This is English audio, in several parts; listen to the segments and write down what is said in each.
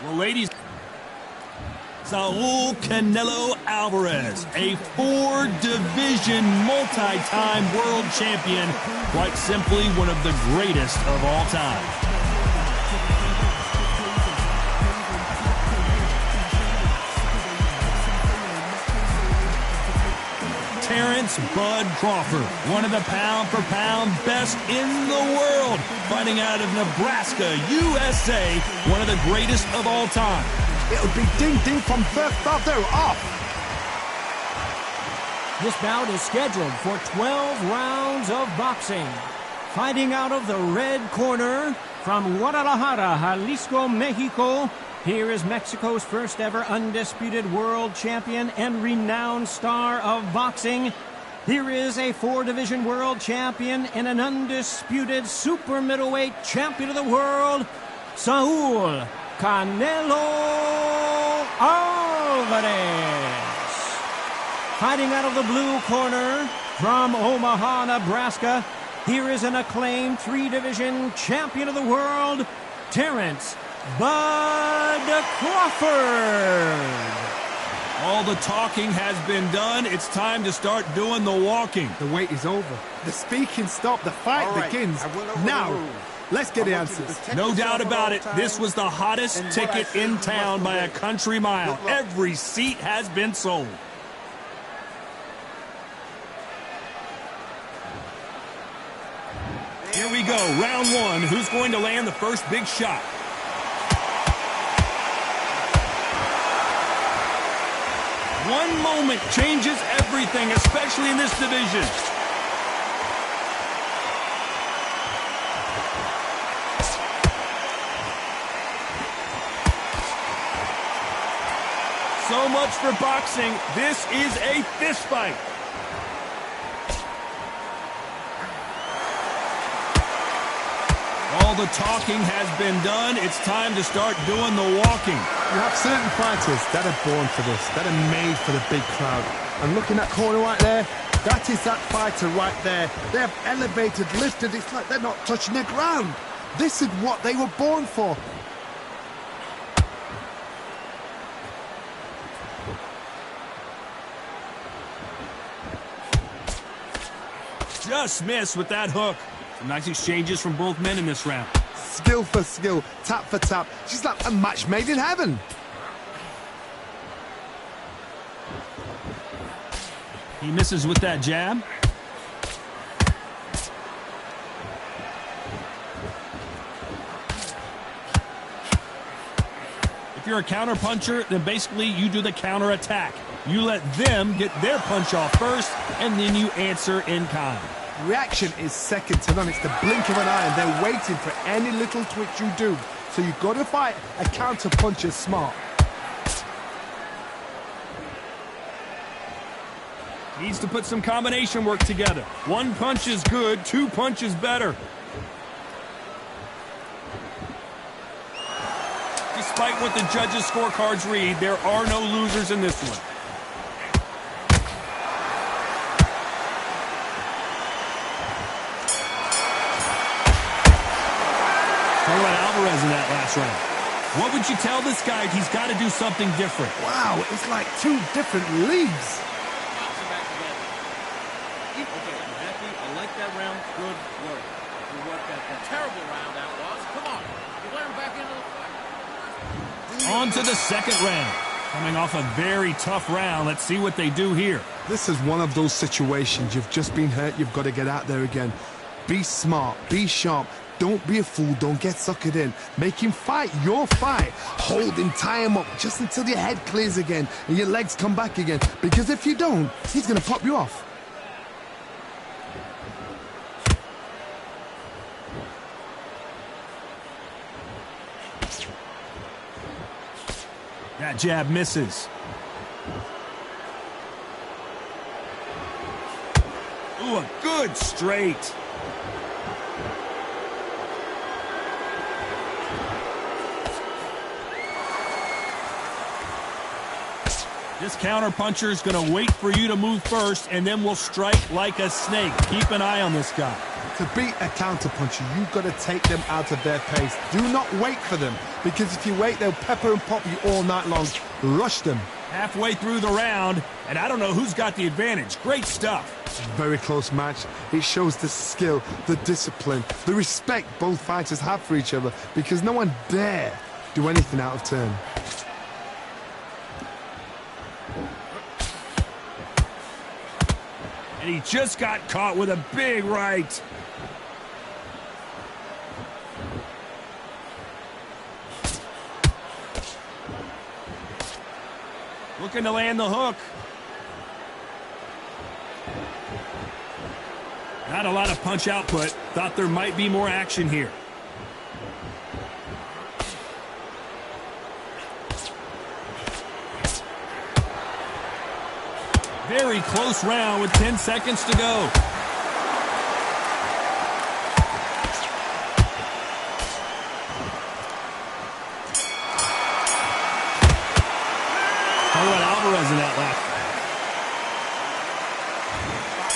Well, ladies, Saul Canelo Alvarez, a four-division multi-time world champion, quite simply one of the greatest of all time. Terrence Bud Crawford, one of the pound-for-pound best in the world, fighting out of Nebraska, USA, one of the greatest of all time. It'll be ding-ding from first battle off. This bout is scheduled for 12 rounds of boxing. Fighting out of the red corner from Guadalajara, Jalisco, Mexico, here is Mexico's first ever undisputed world champion and renowned star of boxing. Here is a four-division world champion and an undisputed super middleweight champion of the world, Saul Canelo Alvarez. Fighting out of the blue corner from Omaha, Nebraska, here is an acclaimed three-division champion of the world, Terrence Bud Crawford. All the talking has been done. It's time to start doing the walking. The wait is over. The speaking stopped. The fight begins now. Let's get the answers. No doubt about it. This was the hottest ticket in town by a country mile. Every seat has been sold. Here we go. Round one. Who's going to land the first big shot? One moment changes everything, especially in this division. So much for boxing. This is a fist fight. All the talking has been done. It's time to start doing the walking. You have certain fighters that are born for this, that are made for the big crowd. And looking at corner right there, that is that fighter right there. They have elevated, lifted. It's like they're not touching the ground. This is what they were born for. Just missed with that hook. Some nice exchanges from both men in this round. Skill for skill, tap for tap. She's like a match made in heaven. He misses with that jab. If you're a counter puncher, then basically you do the counter attack. You let them get their punch off first, and then you answer in kind. Reaction is second to none. It's the blink of an eye, and they're waiting for any little twitch you do. So you've got to fight a counter puncher smart. Needs to put some combination work together. One punch is good, two punches better. Despite what the judges' scorecards read, there are no losers in this one. Talk about Alvarez in that last round. What would you tell this guy? He's got to do something different. Wow, it's like two different leagues. Okay, you happy? I like that round. Good work. You worked that terrible round that was. Come on. You let him back into the fight. On to the second round. Coming off a very tough round. Let's see what they do here. This is one of those situations. You've just been hurt. You've got to get out there again. Be smart. Be sharp. Don't be a fool. Don't get suckered in. Make him fight your fight. Hold him, tie him up just until your head clears again and your legs come back again. Because if you don't, he's going to pop you off. That jab misses. Ooh, a good straight. This counterpuncher is going to wait for you to move first, and then will strike like a snake. Keep an eye on this guy. To beat a counterpuncher, you've got to take them out of their pace. Do not wait for them, because if you wait, they'll pepper and pop you all night long. Rush them. Halfway through the round, and I don't know who's got the advantage. Great stuff. Very close match. It shows the skill, the discipline, the respect both fighters have for each other, because no one dare do anything out of turn. And he just got caught with a big right. Looking to land the hook. Not a lot of punch output. Thought there might be more action here. Very close round with 10 seconds to go. Alvarez in that lap.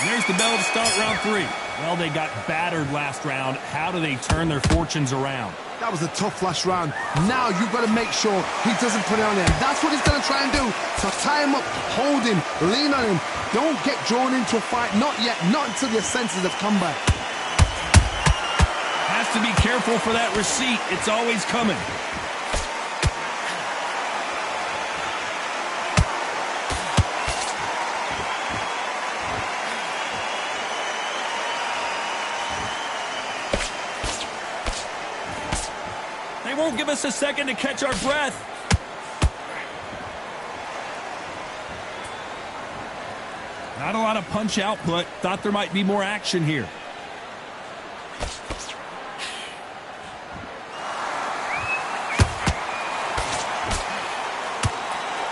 And there's the bell to start round 3. Well, they got battered last round. How do they turn their fortunes around? That was a tough last round. Now you've got to make sure he doesn't put it on him. That's what he's going to try and do. So tie him up, hold him, lean on him. Don't get drawn into a fight. Not yet. Not until your senses have come back. Has to be careful for that receipt. It's always coming. They won't give us a second to catch our breath. Not a lot of punch output. Thought there might be more action here.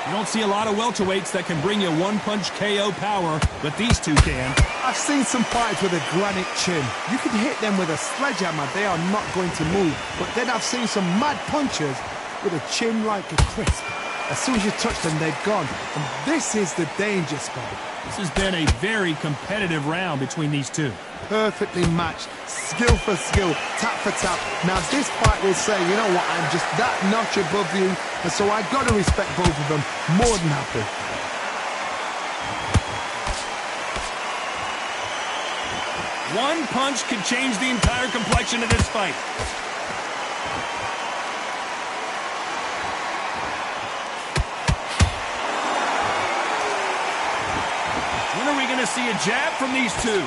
You don't see a lot of welterweights that can bring you one-punch KO power, but these two can. I've seen some fighters with a granite chin. You can hit them with a sledgehammer, they are not going to move. But then I've seen some mad punchers with a chin like a crisp. As soon as you touch them, they're gone. And this is the danger spot. This has been a very competitive round between these two. Perfectly matched, skill for skill, tap for tap. Now this fight will say, you know what, I'm just that notch above you, and so I got to respect both of them. More than happy. One punch could change the entire complexion of this fight. When are we going to see a jab from these two?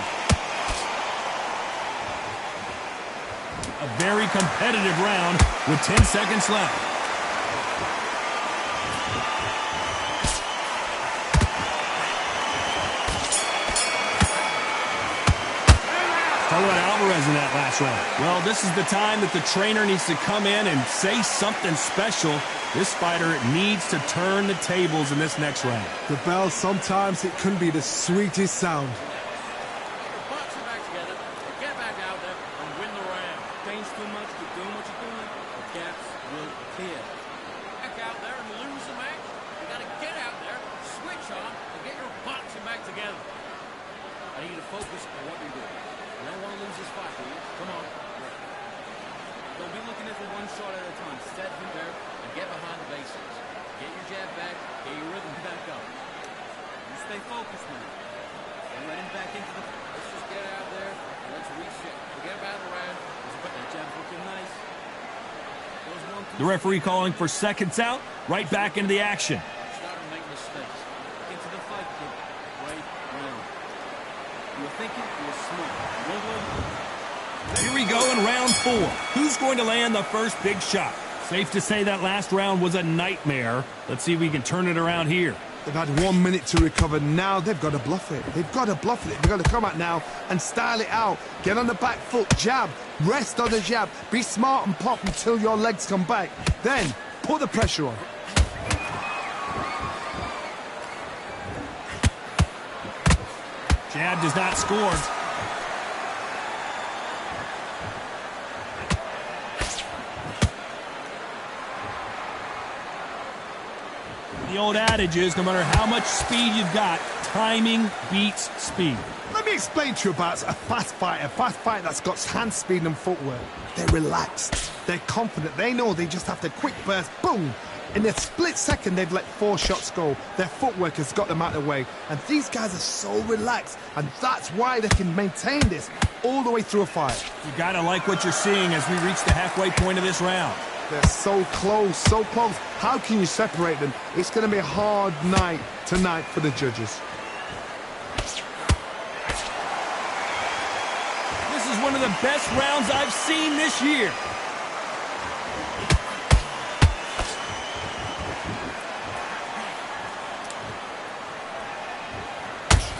A very competitive round with 10 seconds left. Talk about Alvarez in that last round. Well, this is the time that the trainer needs to come in and say something special. This fighter needs to turn the tables in this next round. The bell, sometimes it can be the sweetest sound. Box them back together, get back out there, and win the round. Pain's too much, keep doing what you're doing, the gaps will appear. Back out there and lose the match. You gotta get out there, switch on, and get your boxing back together. I need you to focus on what you're doing. You don't want to lose this fight, do you? Come on. Don't be looking at the one shot at a time. Set him there and get behind the basics. Get your jab back, get your rhythm back up. You stay focused, man. Don't let him back into the... Let's just get out there and let's reset. Forget about the round. That jab's looking nice. The referee calling for seconds out. Right back into the action. Start to make mistakes. Into the fight, kid. Right round. You were thinking, you were smart. Here we go in round 4. Who's going to land the first big shot? Safe to say that last round was a nightmare. Let's see if we can turn it around here. They've had 1 minute to recover. Now they've got to bluff it. They've got to bluff it. They've got to come out now and style it out. Get on the back foot, jab, rest on the jab. Be smart and pop until your legs come back. Then put the pressure on. Jab does not score. The old adage is, no matter how much speed you've got, timing beats speed. Let me explain to you about a fast fighter that's got hand speed and footwork. They're relaxed. They're confident. They know they just have to quick burst, boom. In a split second, they've let 4 shots go. Their footwork has got them out of the way. And these guys are so relaxed. And that's why they can maintain this all the way through a fight. You gotta like what you're seeing as we reach the halfway point of this round. They're so close, so close. How can you separate them? It's going to be a hard night tonight for the judges. This is one of the best rounds I've seen this year.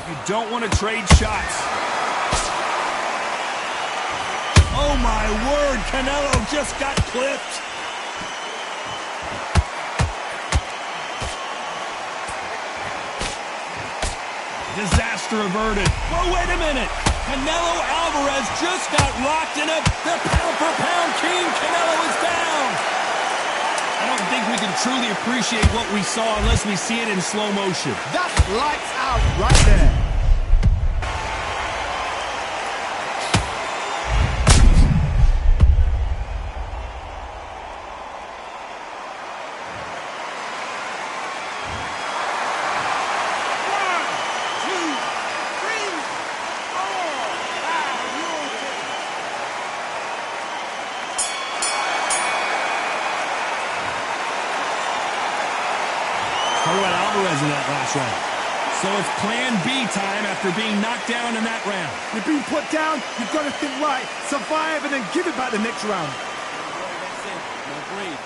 You don't want to trade shots. Oh my word, Canelo just got clipped. Disaster averted. Whoa, wait a minute. Canelo Alvarez just got rocked in the pound-for-pound king. Canelo is down. I don't think we can truly appreciate what we saw unless we see it in slow motion. That's lights out right there. Alvarez in that last round. So it's plan B time after being knocked down in that round. You've been put down, you've got to think right, survive, and then give it back the next round. That's it. Now breathe.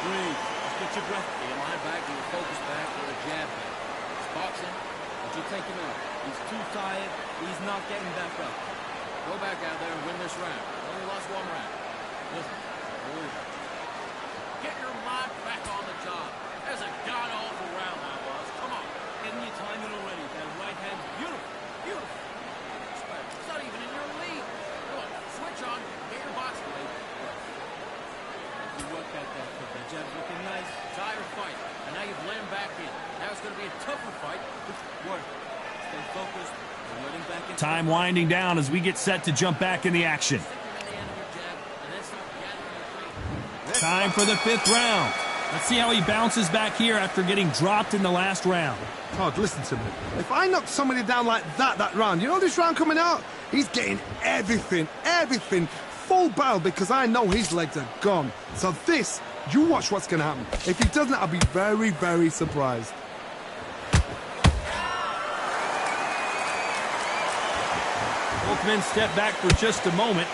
Breathe. Just get your breath. Get your mind back, get your focus back, get a jab back. It's boxing, but you take him out. He's too tired. He's not getting back up. Go back out there and win this round. Only lost 1 round. Listen. Get your mind back on the job. That's a god-awful round that was. Come on. Getting your timing already. That right hand, beautiful. Beautiful. It's not even in your league. Come on. Switch on. Get your boxing lead. You work out that foot. That jab's looking nice. Tired fight. And now you've let him back in. Now it's going to be a tougher fight. Work. Stay focused. And let him back in. Time winding down as we get set to jump back in the action. Time for the 5th round. Let's see how he bounces back here after getting dropped in the last round. Todd, listen to me. If I knock somebody down like that round, you know this round coming out? He's getting everything, full battle because I know his legs are gone. So this, you watch what's going to happen. If he doesn't, I'll be very, very surprised. Both men step back for just a moment.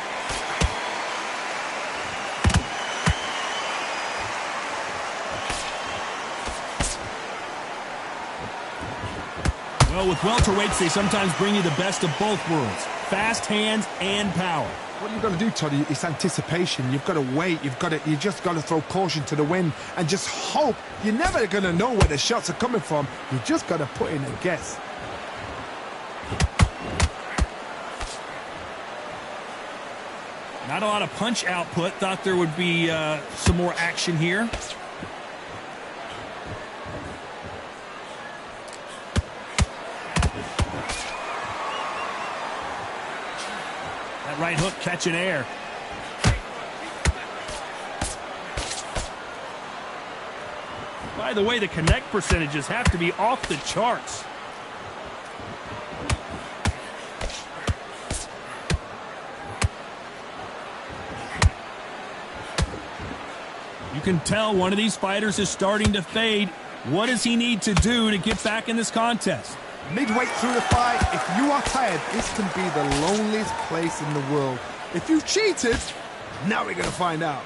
Well, with welterweights, they sometimes bring you the best of both worlds. Fast hands and power. What you've got to do, Toddy, is anticipation. You've got to wait. You just got to throw caution to the wind and just hope. You're never going to know where the shots are coming from. You just got to put in a guess. Not a lot of punch output. Thought there would be some more action here. That right hook catching air. By the way, the connect percentages have to be off the charts. You can tell one of these fighters is starting to fade. What does he need to do to get back in this contest? Midway through the fight, if you are tired, this can be the loneliest place in the world. If you cheated, now we're going to find out.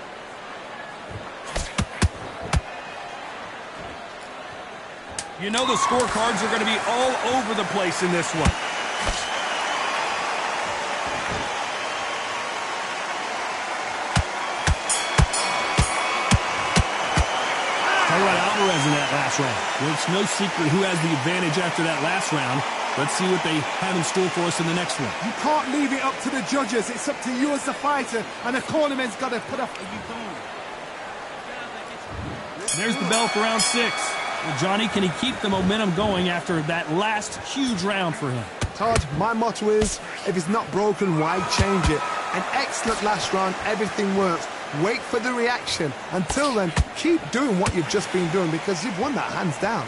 You know the scorecards are going to be all over the place in this one. Alvarez in that last round. Well, it's no secret who has the advantage after that last round. Let's see what they have in store for us in the next one. You can't leave it up to the judges. It's up to you as the fighter, and the cornerman's got to put up. There's the bell for round 6. Well, Johnny, can he keep the momentum going after that last huge round for him? Todd, my motto is, if it's not broken, why change it? An excellent last round, everything works. Wait for the reaction. Until then, keep doing what you've just been doing because you've won that hands down.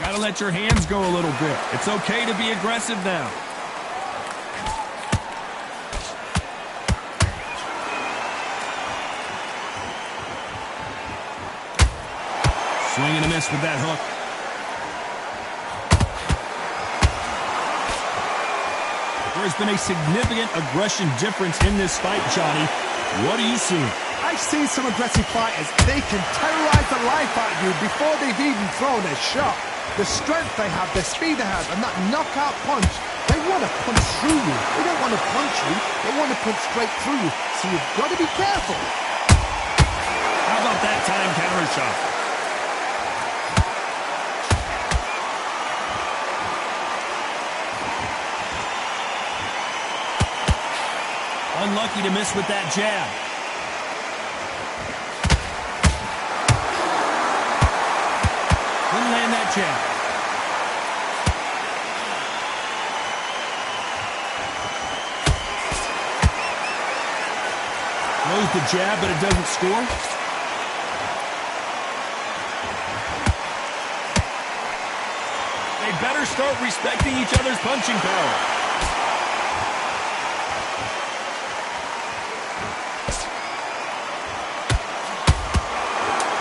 Gotta let your hands go a little bit. It's okay to be aggressive now. Swing and a miss with that hook. There's been a significant aggression difference in this fight, Johnny. What are you seeing? I've seen some aggressive fighters. They can terrorize the life out of you before they've even thrown a shot. The strength they have, the speed they have, and that knockout punch, they want to punch through you. They don't want to punch you. They want to punch straight through you. So you've got to be careful. How about that time counter shot? Unlucky to miss with that jab. Couldn't land that jab. Throws the jab, but it doesn't score. They better start respecting each other's punching power.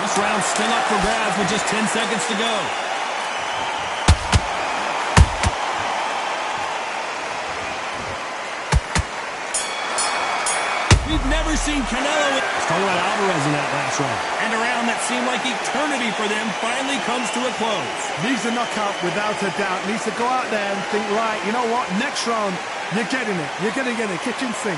This round's still up for grabs with just 10 seconds to go. We've never seen Canelo. Let's talk about Alvarez in that last round. And a round that seemed like eternity for them finally comes to a close. Needs a knockout without a doubt. Needs to go out there and think, right, you know what? Next round, you're getting it. You're going to get it. Kitchen sink.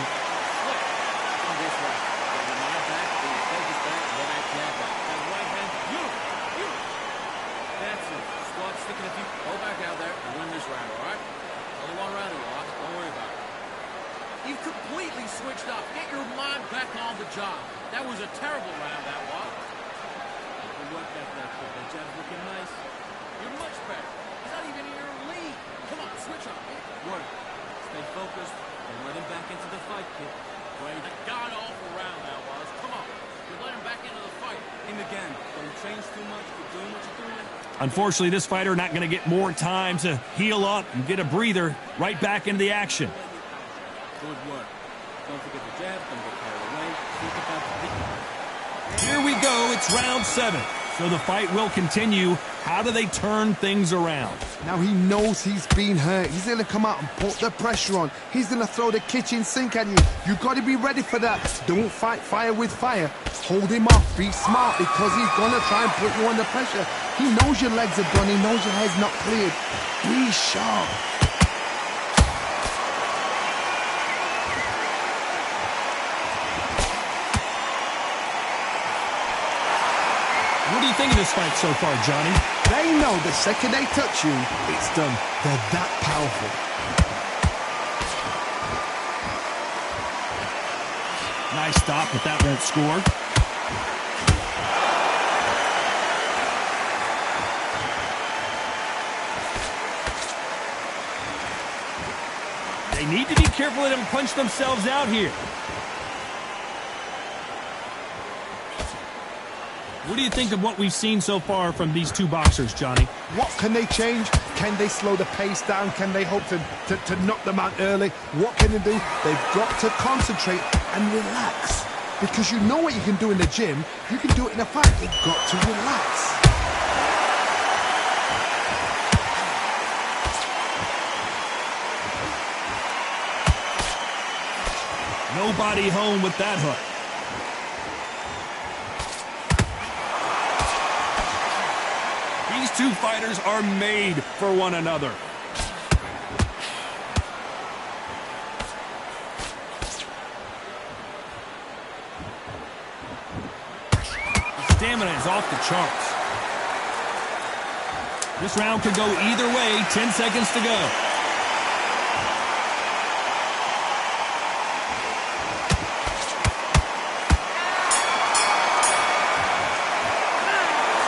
You've completely switched up. Get your mind back on the job. That was a terrible round, that was. Good work back there, kid. That jab's looking nice. You're much better. He's not even in your league. Come on, switch up. Work. Stay focused and let him back into the fight, kid. Great. A god-awful round that was. Come on. You let him back into the fight. Him again. Don't change too much. Keep doing what you're doing. Unfortunately, this fighter not going to get more time to heal up and get a breather right back into the action. Good work. Don't forget the jab. Don't get carried away. Think about the... Here we go. It's round 7. So the fight will continue. How do they turn things around? Now he knows he's been hurt. He's going to come out and put the pressure on. He's going to throw the kitchen sink at you. You've got to be ready for that. Don't fight fire with fire. Hold him off. Be smart because he's going to try and put you under pressure. He knows your legs are gone. He knows your head's not cleared. Be sharp. What do you think of this fight so far, Johnny? They know the second they touch you, it's done. They're that powerful. Nice stop, but that won't score. They need to be careful let them punch themselves out here. What do you think of what we've seen so far from these two boxers, Johnny? What can they change? Can they slow the pace down? Can they hope to knock them out early? What can they do? They've got to concentrate and relax. Because you know what you can do in the gym. You can do it in a fight. You've got to relax. Nobody home with that hook. These two fighters are made for one another. The stamina is off the charts. This round could go either way. 10 seconds to go.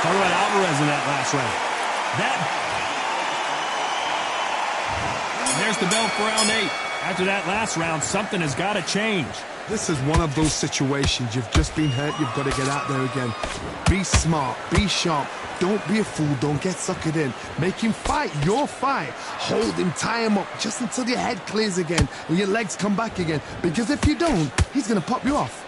Talk about Alvarez in that last round. There's the bell for round 8. After that last round, something has got to change. This is one of those situations. You've just been hurt. You've got to get out there again. Be smart. Be sharp. Don't be a fool. Don't get suckered in. Make him fight your fight. Hold him. Tie him up just until your head clears again and your legs come back again. Because if you don't, he's going to pop you off.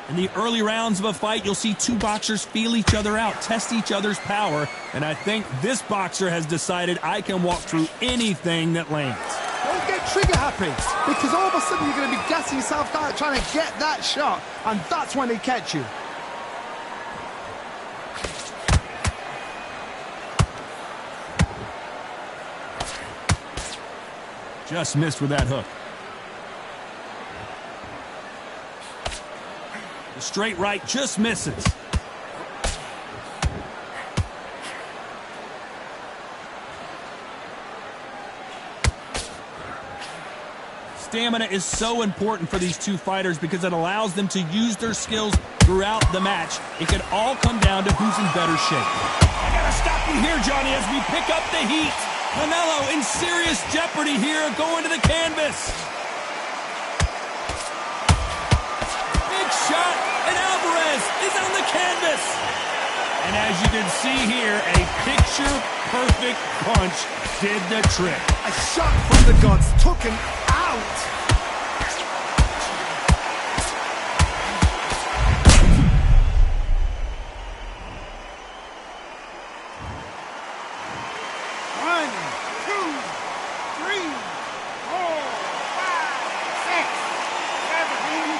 In the early rounds of a fight, you'll see two boxers feel each other out, test each other's power, and I think this boxer has decided I can walk through anything that lands. Don't get trigger happy, because all of a sudden you're going to be gassing yourself out trying to get that shot, and that's when they catch you. Just missed with that hook. The straight right just misses. Stamina is so important for these two fighters because it allows them to use their skills throughout the match. It can all come down to who's in better shape. I gotta stop you here, Johnny, as we pick up the heat. Canelo in serious jeopardy here, going to the canvas. Big shot, and Alvarez is on the canvas. And as you can see here, a picture-perfect punch did the trick. A shot from the gods took him out. One, two, three, 4, 5, 6, 7,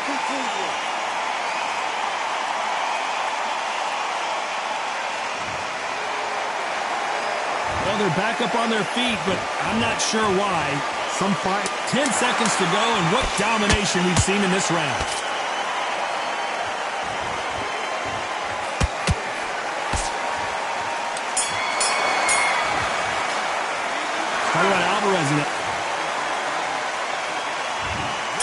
continue. Well, they're back up on their feet, but I'm not sure why. Some fight. 10 seconds to go, and what domination we've seen in this round. Talk about Alvarez in it.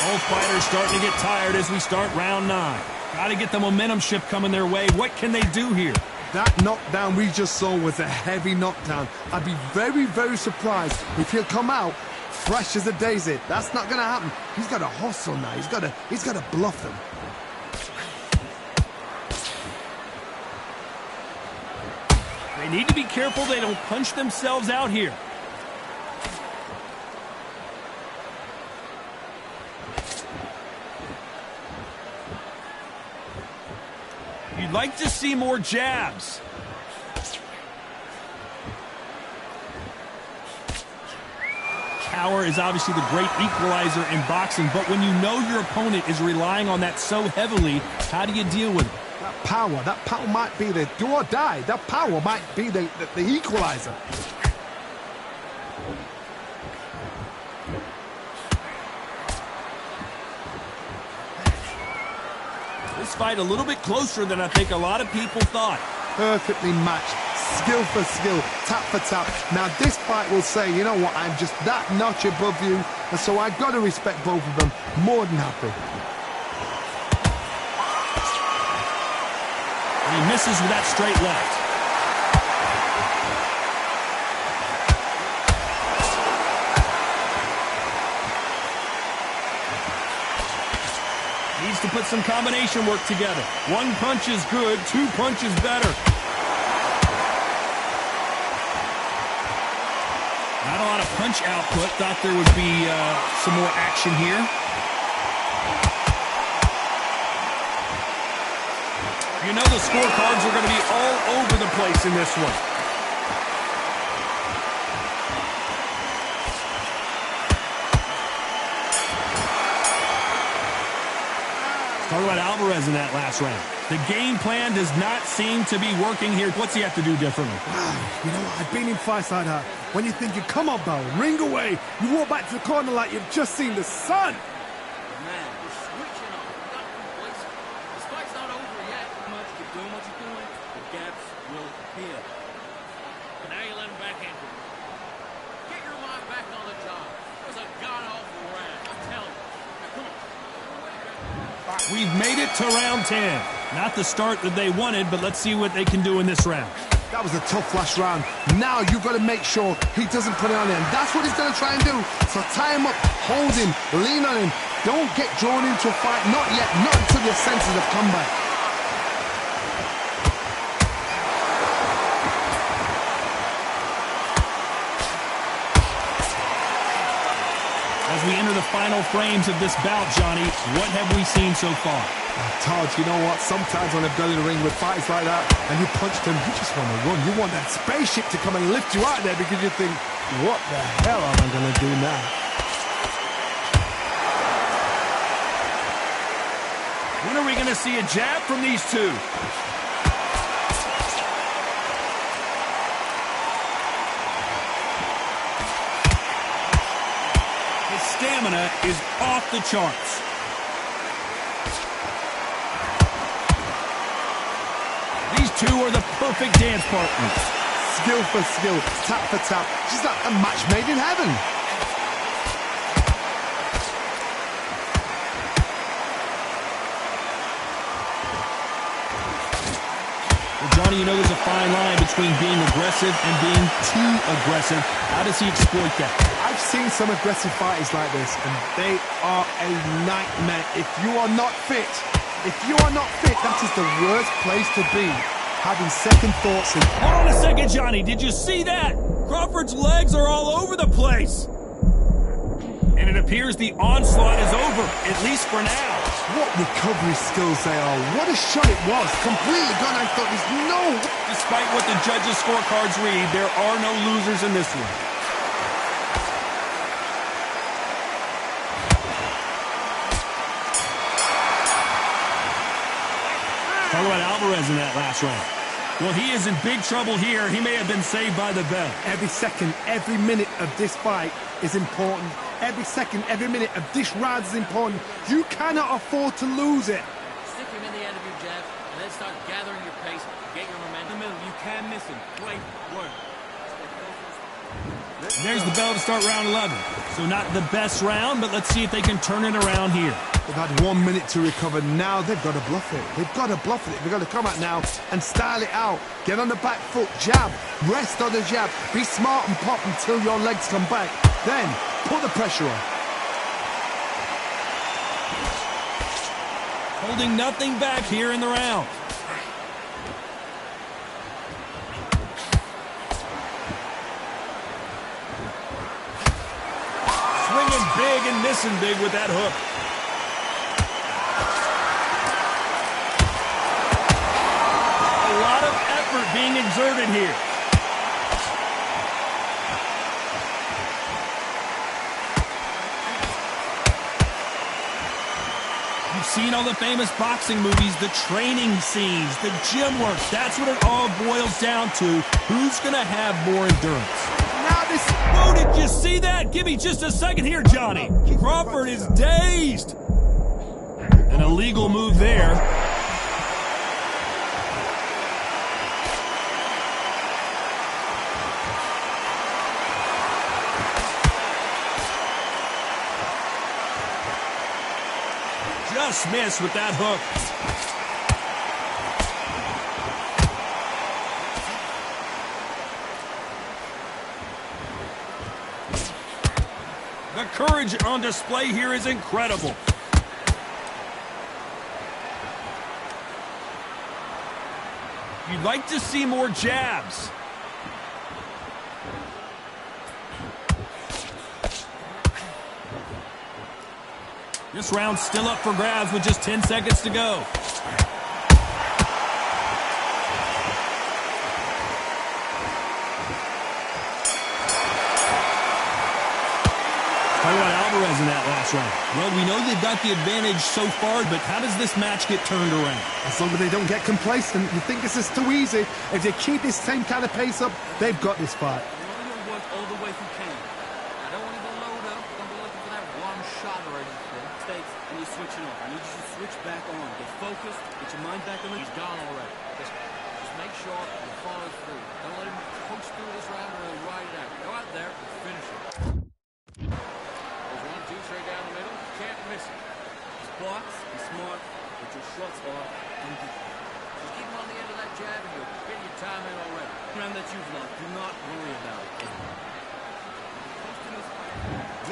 Both fighters starting to get tired as we start round 9. Got to get the momentum shift coming their way. What can they do here? That knockdown we just saw was a heavy knockdown. I'd be very, very surprised if he'll come out fresh as a daisy. That's not going to happen. He's got to hustle now. He's got to bluff them. They need to be careful they don't punch themselves out here. You'd like to see more jabs. Power is obviously the great equalizer in boxing, but when you know your opponent is relying on that so heavily, how do you deal with it? That power might be the do or die. That power might be the equalizer. This fight a little bit closer than I think a lot of people thought. Perfectly matched. Skill for skill, tap for tap. Now this fight will say, you know what, I'm just that notch above you, and so I've got to respect both of them. More than happy. And he misses with that straight left. Needs to put some combination work together. One punch is good, 2 punches better. Not a lot of punch output. Thought there would be some more action here. You know the scorecards are going to be all over the place in this one. Talk about Alvarez in that last round. The game plan does not seem to be working here. What's he have to do differently? You know what, I've been in fights like that. When you think you come on, Bell, ring away. You walk back to the corner like you've just seen the sun. Man, you're switching on. You're not complacent. This fight's not over yet. Keep doing what you're doing. The gaps will appear. And now you let him back into it. Get your mind back on the job. It was a god-awful round. I'm telling you. Now, come on. We've made it to round 10. Not the start that they wanted, but let's see what they can do in this round. That was a tough last round. Now you've got to make sure he doesn't put it on him. That's what he's going to try and do. So tie him up, hold him, lean on him. Don't get drawn into a fight. Not yet. Not until your senses have come back. As we enter the final frames of this bout, Johnny, what have we seen so far? Todd, you know what? Sometimes when I've gone in the ring with fighters like that and you punch them, you just want to run. You want that spaceship to come and lift you out there because you think, what the hell am I going to do now? When are we going to see a jab from these two? His stamina is off the charts. These two are the perfect dance partners. Skill for skill, tap for tap. Just like a match made in heaven. Well, Johnny, you know there's a fine line between being aggressive and being too aggressive. How does he exploit that? I've seen some aggressive fighters like this, and they are a nightmare. If you are not fit, that is the worst place to be. Having second thoughts. Hold on a second, Johnny. Did you see that? Crawford's legs are all over the place. And it appears the onslaught is over, at least for now. What recovery skills they are. What a shot it was. Completely gone. I thought there's no... Despite what the judges' scorecards read, there are no losers in this one. Talk about Alvarez in that last round. Well, he is in big trouble here. He may have been saved by the bell. Every second, every minute of this fight is important. Every second, every minute of this round is important. You cannot afford to lose it. Stick him in the end of your jab, and then start gathering your pace. Get your momentum. In the middle, you can't miss him. Great work. There's the bell to start round 11. So not the best round, but let's see if they can turn it around here. They've had 1 minute to recover. Now they've got to bluff it. They've got to bluff it. They've got to come out now and style it out. Get on the back foot, jab, rest on the jab. Be smart and pop until your legs come back. Then put the pressure on. Holding nothing back here in the round. Swinging big and missing big with that hook. A lot of effort being exerted here. You've seen all the famous boxing movies, the training scenes, the gym work. That's what it all boils down to. Who's going to have more endurance? Now this... Whoa, did you see that? Give me just a second here, Johnny. Crawford is dazed. An illegal move there. Just missed with that hook. The courage on display here is incredible. You'd like to see more jabs. This round's still up for grabs with just 10 seconds to go. Talk about Alvarez in that last round. Well, we know they've got the advantage so far, but how does this match get turned around? As long as they don't get complacent, you think this is too easy. If they keep this same kind of pace up, they've got this fight. Work all the way through Kane. I don't want to go load up. Don't be looking for that one shot or anything. States, and you're switching off. I need you to switch back on. Get focused. Get your mind back on it. He's gone already. Just make sure you follow through. Don't let him coach through this round or he'll ride it out. Go out there and finish it. There's 1, 2 straight down the middle. Can't miss it. He's blocks. He's smart.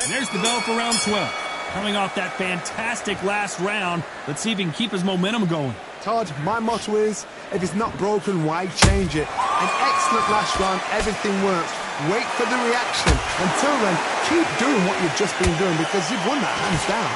And there's the bell for round 12. Coming off that fantastic last round, let's see if he can keep his momentum going. Todd, my motto is, if it's not broken, why change it? An excellent last round, everything works. Wait for the reaction. Until then, keep doing what you've just been doing because you've won that hands down.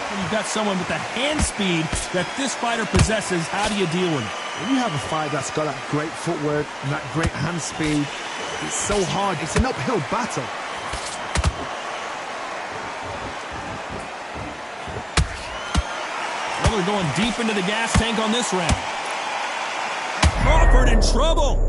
When you've got someone with the hand speed that this fighter possesses, how do you deal with it? When you have a fight that's got that great footwork and that great hand speed, it's so hard. It's an uphill battle. Well, they're going deep into the gas tank on this round. Crawford in trouble.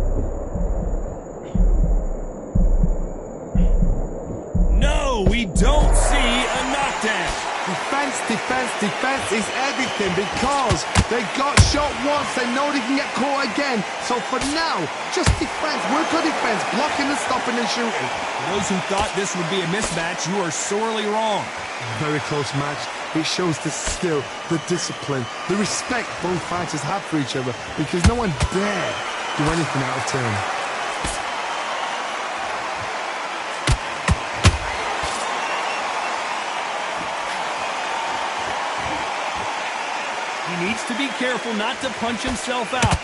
No, we don't see a knockdown. Defense, defense, defense is everything because they got shot once. They know they can get caught again. So for now, just defense. Work on defense, blocking and stopping and shooting. For those who thought this would be a mismatch, you are sorely wrong. Very close match. It shows the skill, the discipline, the respect both fighters have for each other because no one dare do anything out of turn. He needs to be careful not to punch himself out.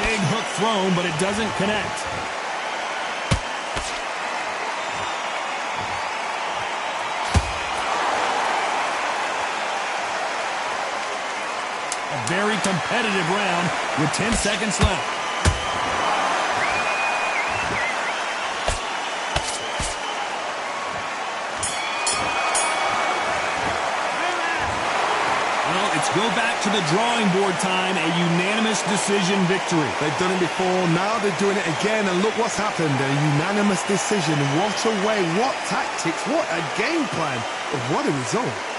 Big hook thrown, but it doesn't connect. A very competitive round with 10 seconds left. It's go back to the drawing board time, a unanimous decision victory. They've done it before, now they're doing it again, and look what's happened, a unanimous decision. What a way, what tactics, what a game plan, what a result.